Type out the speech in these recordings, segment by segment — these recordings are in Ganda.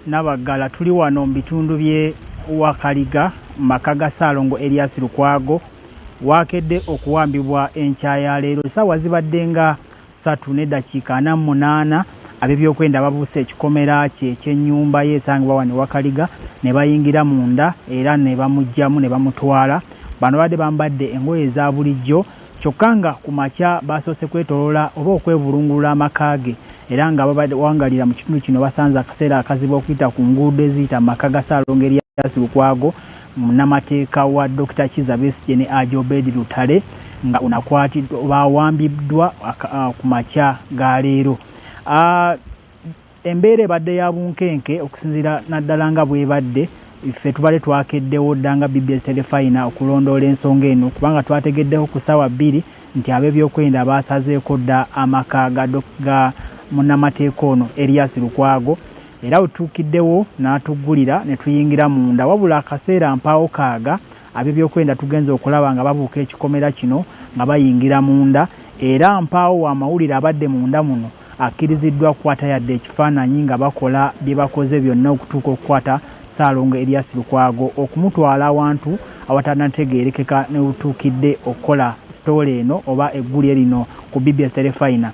Nabagala tuli wano mu bitundu bye Wakaliga maka ga Ssaalongo Erias Lukwago wakedde okuwambibwa enkya ya leero ssaawa zibadde nga 3:48 ab'ebyokwenda babuuse ekikomera kye ekyennyumba ye esangibwa wano Wakaliga ne bayingira munda era ne bamugyamu ne bamutwala. Bano badde bambadde engoye eza bulijjo kyokka nga ku makya basoose kwetoloola oba okwebulungulula amaka ge era nga bawangalira mu kitundu kino basanze akaseera akazibu okuyita ku nguudo eziyita maka ga Ssaalongo Erias Lukwago munnamateeka wa Dr. Kizza Besigye ne Ajobedi Lutale nga unakwatiddwa bawambiddwa ku makya ga leero. Embeera ebadde ya bunkenke okusinziira naddala nga bwebadde iffe tubadde twakeddewo dda nga BBS Telefayina okulondoola ensonga eno kubanga twategeddeho ku ssaawa 2 nti ab'ebyokwenda baasazeeko dda amaka ga munnamateeka ono Erias Lukwago era utuukiddewo n'atuggulira ne tuyingira munda wabula akaseera mpaawo kaaga ab'ebyokwenda tugenze okulaba nga babuuka ekikomera kino nga bayingira munda era mpaawo amawulire abadde munda muno akkiriziddwa kukwata yadde ekifaananyi nga bakola bye bakoze byonna okutuuka okukwata Ssaalongo Erias Lukwago okumutwala awantu awatanategeerekeka ne utuukidde okukola stoole eno oba eggulire lino ku BBS Telefayina.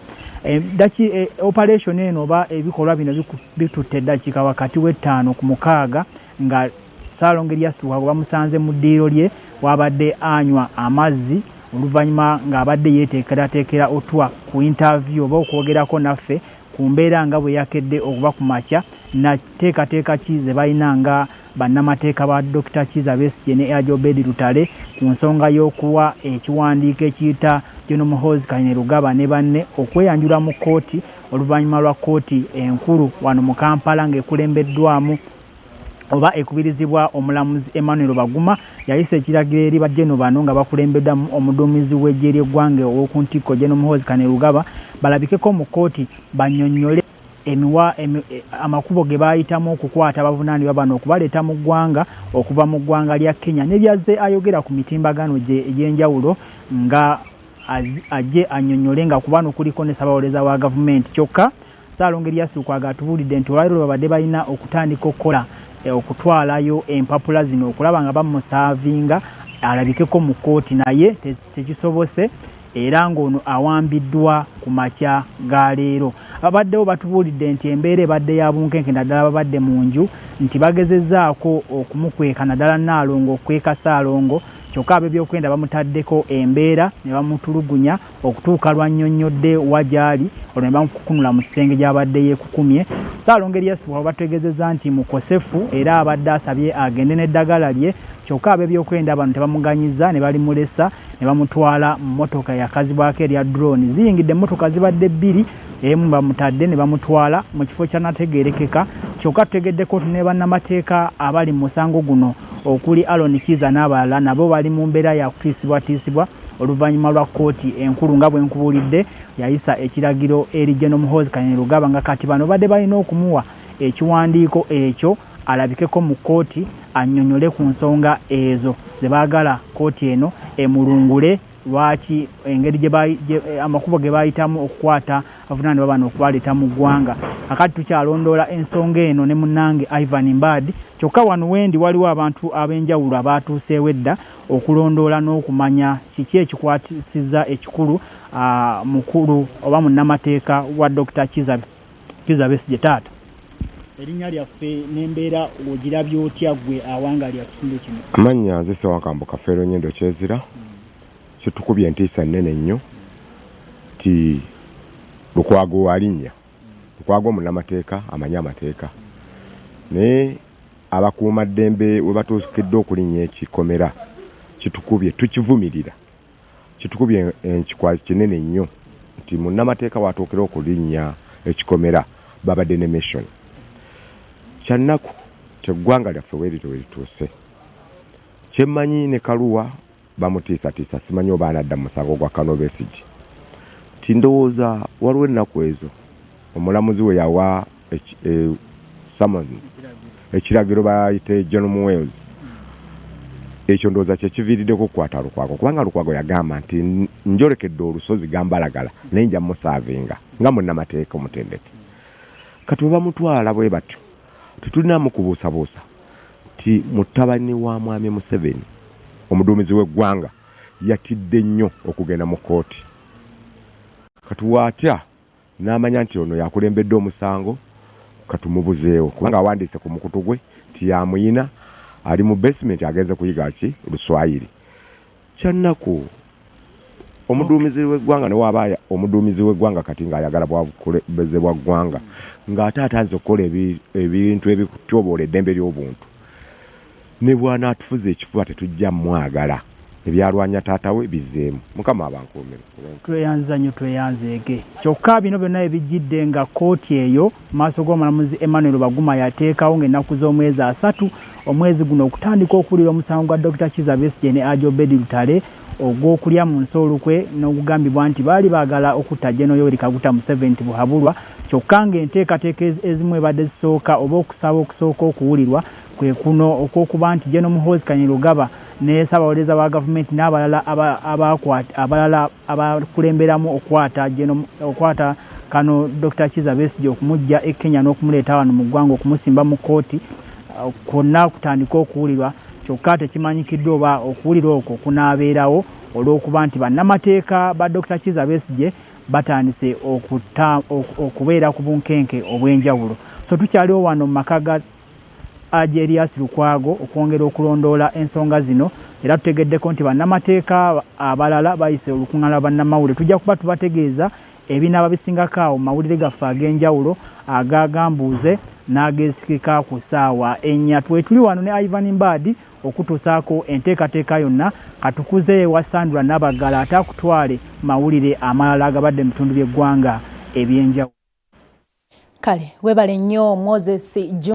Operation eno oba ebikolwa bino bitutte eddakiika wakati w'ettaano ku 6 nga Ssaalongo Erias Lukwago bamusanze mu ddiiro lye wabadde anywa amazzi oluvannyuma ng'abadde yeeteekerateekera otwa ku interview oba okwogerako naffe ku mbeera nga bwe yakedde okuva ku makya nateekateeka ki ze balina nga bannamateeka ba Dr. Kizza Besigye ne Ajobedi Lutale ku nsonga y'okuwa ekiwandiiko ekiyita General Muhoozi Kainerugaba ne banne okweyanjula mu kkooti oluvannyuma lwa kkooti enkulu wano mu Kampala ng'ekulembeddwamu oba ekubirizibwa omulamuzi Emmanuel Baguma yayise ekiragiro eri bajjeno bano nga bakulembeddwamu omuduumizi w'eggye ly'eggwanga ow'oku ntikko General Muhoozi Kainerugaba balabikeko mu kkooti bannyonnyole amakubo ge baayitamu okukwata abavunaanibwa bano okubaleeta mu ggwanga okuva mu ggwanga lya Kenya ne byazze ayogera ku mitimbagano egy'enjawulo nga ajje annyonnyole nga ku bano kuliko ne ssaabawolereza wa gavumenti kyokka Ssaalongo Erias Lukwago atubuulidde nti olwaleero babadde balina okutandika okukola okutwalayo empapula zino okulaba nga bamusaavinga alabikeko mu kkooti naye tekisobose era ng'ono awambiddwa ku makya ga leero. Babaddewo batubuulidde nti embeera ebadde ya bunkenke naddala babadde mu nju nti bagezezzaako okumukweka naddala Nnaalongo okweka Ssaalongo kyokka ab'ebyokwenda bamutaddeko embeera ne bamutulugunya okutuuka lwannyonnyodde wagyali olwo ne bamukukunula mu kisenge gy'abadde yeekukumye. Ssaalongo Erias Lukwago bategeezezza nti mukosefu era abadde asabye agende n'eddagala lye kyokka ab'ebyokwenda bano tebamuganyizza ne balimulesa ne bamutwala mu mmotoka yakazibwako erya drone ziyingidde emmotoka zibadde 2 emu bamutadde ne bamutwala mu kifo kyanategeerekeka kyokka tutegeddeko ne bannamateeka abali mu musango guno okuli Aaron Kizza n'abalala nabo bali mu mbeera ya kutiisibwatiisibwa oluvannyuma lwa kkooti enkulu nga bwe nkubuulidde yayisa ekiragiro eri General Muhoozi Kainerugaba nga kati bano badde balina okumuwa ekiwandiiko ekyo alabikeko mu kkooti annyonnyole ku nsonga ezo ze baagala kkooti eno emulungule lwaki engeri amakubo ge baayitamu okukwata abavunaanibwa bano okubaleeta mu ggwanga. Kakati tukyalondoola ensonga eno ne munnange Ivan Mbadi kyokka wano wendi waliwo abantu ab'enjawulo abaatuuseewo edda okulondoola n'okumanya kiki ekikwatisizza ekikulu mukulu oba munnamateeka wa Dr. Kizza Besigye. Taata erinnya lyaffe n'embeera ogirabye otya ggwe awangali akitundu kino? Amannya nze Ssewakambwe Kafeero Nnyindo Kyezira. Kitukubye entiisa nnene nnyo ti Lukwago alinnya Lukwago munnamateeka amanyi amateeka naye abakuumaddembe we batuukiddde okulinnya ekikomera kitukubye tukivumirira kitukubye ekikwasi kinene nnyo nti munnamateeka watuukira okulinnya ekikomera babadde ne mission kyannaku teggwanga lyaffe werituuse kyemmanyi ne Kaluwa bamutiisatiisa simanyi oba anadda mu musango gwa Kano Besigye tindowooza waliwo ennaku ezo omulamuzi we yawa ekiragiro bayite John Muwels ekyo ndowooza kyekiviiriddeko okukwata Lukwago kubanga Lukwago yagamba nti njolekedde olusozi gambalagala naye nja musaavinga nga munnamateeka omutendeke kati bwe bamutwala bwe batyo tetulinamu kubuusabuusa ti mutabani wa mwami Museveni omuduumizi w'eggwanga yatidde nnyo okugenda mu kkooti katuwaatya n'amanya nti ono yakulembedde omusango katumubuzeewo kubanga awandiise ku mukutu gwe ti yamuyina ali mu basement agenze kuyiga ki Luswayiri kyannaku omuduumizi w'eggwanga ne waaba omuduumizi w'eggwanga kati ng'ayagala bwabukulembeze bwa ggwanga ng'ate atanze okukola ebintu ebikutyoboola eddembe ly'obuntu ne bw'anaatufuza ekifuba tetujja mwagala ebyalwanya taata we bizzeemu mukama abankuumire tweyanza nnyo tweyanzeege kyokka bino byonna ebijjidde nga kkooti eyo maaso g'omulamuzi Emmanuel Baguma yateekawo ng'ennaku z'omwezi 3 omwezi guno okutandika okuwulira omusango gwa Dr. Kizza Besigye ne Ajjo Bedi Lutale ogw'okulya mu nsi olukwe n'okugambibwa nti baali baagala okutta General Yoweri Kaguta Museveni buhabulwa kyokka ng'enteekateeka ezimu ebadde zisooka oba okusaba okusooka okuwulirwa kwe kuno okw'okuba nti General Muhoozi Kainerugaba ne Ssaabawolereza wa gavumenti n'abalala abakulemberamu okwata kano Dr. Kizza Besigye okumujja e Kenya n'okumuleeta wano mu ggwanga okumusimba mu kkooti kwonna kutandika okuwulirwa kyokka tekimanyikiddwa oba okuwulira okwo kunaabeerawo olw'okuba nti bannamateeka ba Dr. Kizza Besigye batandise okubeera ku bunkenke obw'enjawulo so tukyaliwo wano mu maka ga Erias Lukwago okwongera okulondoola ensonga zino era tutegeddeko nti bannamateeka abalala bayise olukuŋŋaana bannamawulire tujja kuba tubategeeza ebinaaba bisingako awo mawulire gaffe ag'enjawulo agagambuuze n'ageesikika ku ssaawa 4 twetuli wano ne Ivan Mbadi okutuusaako enteekateeka yonna katukuze ewa Sandra Nabagala ate akutwale mawulire amalala agabadde mu bitundu by'eggwanga eby'enjawulo. Kale weebale nnyo Moses